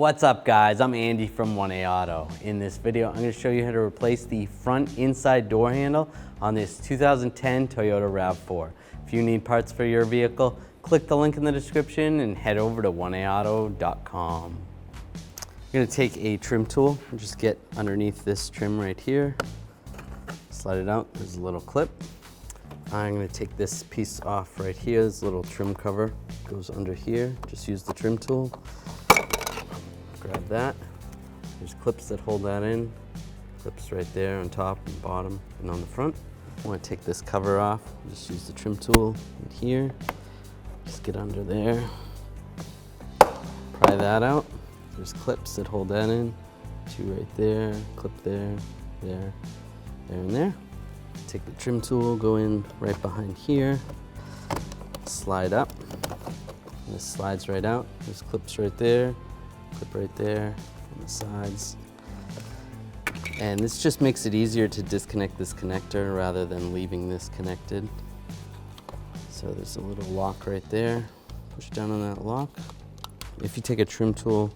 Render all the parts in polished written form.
What's up guys, I'm Andy from 1A Auto. In this video, I'm going to show you how to replace the front inside door handle on this 2010 Toyota Rav4. If you need parts for your vehicle, click the link in the description and head over to 1aauto.com. I'm going to take a trim tool and just get underneath this trim right here. Slide it out, there's a little clip. I'm going to take this piece off right here, this little trim cover goes under here. Just use the trim tool. Grab that. There's clips that hold that in. Clips right there on top and bottom and on the front. I want to take this cover off. Just use the trim tool in here. Just get under there. Pry that out. There's clips that hold that in. Two right there, clip there, there, there and there. Take the trim tool, go in right behind here. Slide up. And this slides right out. There's clips right there. Clip right there on the sides. And this just makes it easier to disconnect this connector rather than leaving this connected. So there's a little lock right there. Push down on that lock. If you take a trim tool,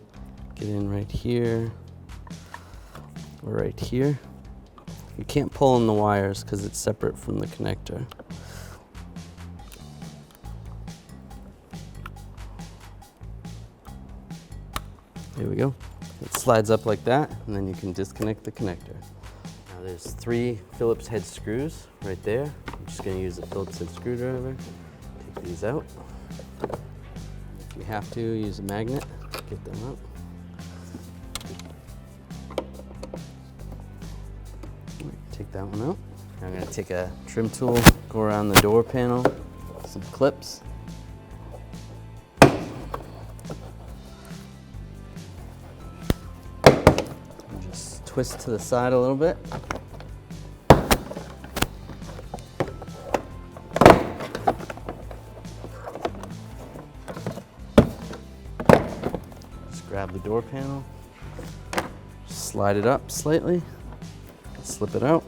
get in right here or right here. You can't pull in the wires because it's separate from the connector. There we go. It slides up like that, and then you can disconnect the connector. Now there's 3 Phillips head screws right there. I'm just gonna use a Phillips head screwdriver. Take these out. If you have to, use a magnet, get them out. Take that one out. Now I'm gonna take a trim tool, go around the door panel, some clips. Twist to the side a little bit. Just grab the door panel, slide it up slightly, slip it out.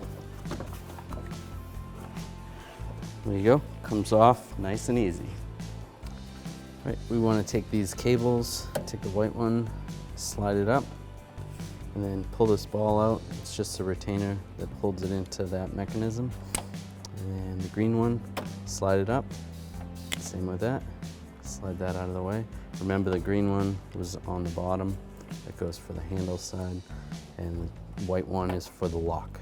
There you go, comes off nice and easy. Right, we want to take these cables, take the white one, slide it up. And then pull this ball out. It's just a retainer that holds it into that mechanism. And then the green one, slide it up. Same with that. Slide that out of the way. Remember the green one was on the bottom. That goes for the handle side. And the white one is for the lock.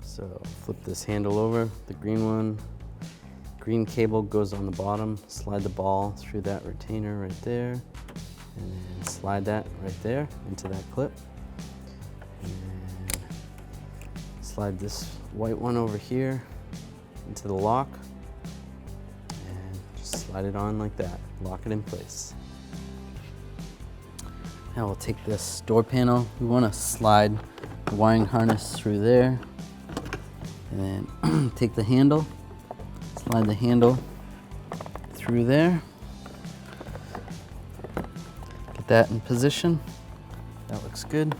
So flip this handle over, the green one. Green cable goes on the bottom. Slide the ball through that retainer right there. And then slide that right there into that clip. And then slide this white one over here into the lock. And just slide it on like that. Lock it in place. Now we'll take this door panel. We want to slide the wiring harness through there. And then take the handle, slide the handle through there. Get that in position. That looks good.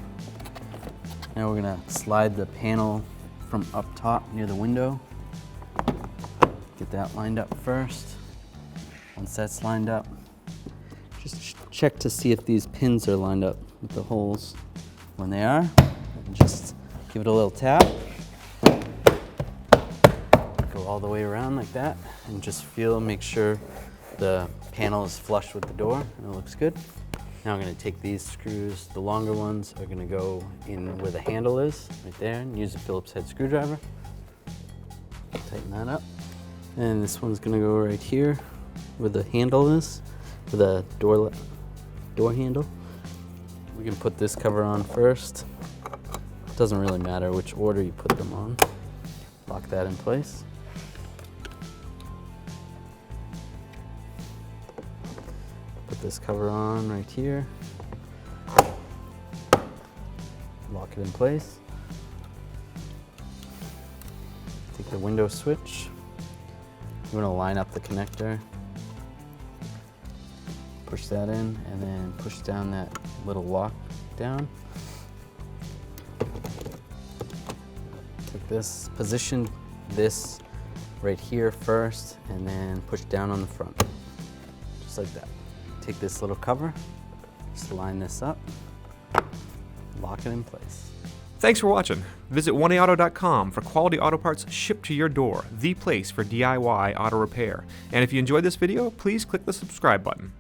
Now we're gonna slide the panel from up top near the window. Get that lined up first. Once that's lined up, just check to see if these pins are lined up with the holes. When they are, just give it a little tap. All the way around like that and just make sure the panel is flush with the door and it looks good. Now I'm going to take these screws, the longer ones are going to go in where the handle is, right there, and use a Phillips head screwdriver. Tighten that up. And this one's going to go right here where the handle is, for the door handle. We can put this cover on first. It doesn't really matter which order you put them on. Lock that in place. Put this cover on right here. Lock it in place. Take the window switch. You want to line up the connector. push that in, and then push down that little lock down. Take this, position this right here first, and then push down on the front, just like that. Take this little cover, just line this up, lock it in place. Thanks for watching. Visit 1AAuto.com for quality auto parts shipped to your door, the place for DIY auto repair. And if you enjoyed this video, please click the subscribe button.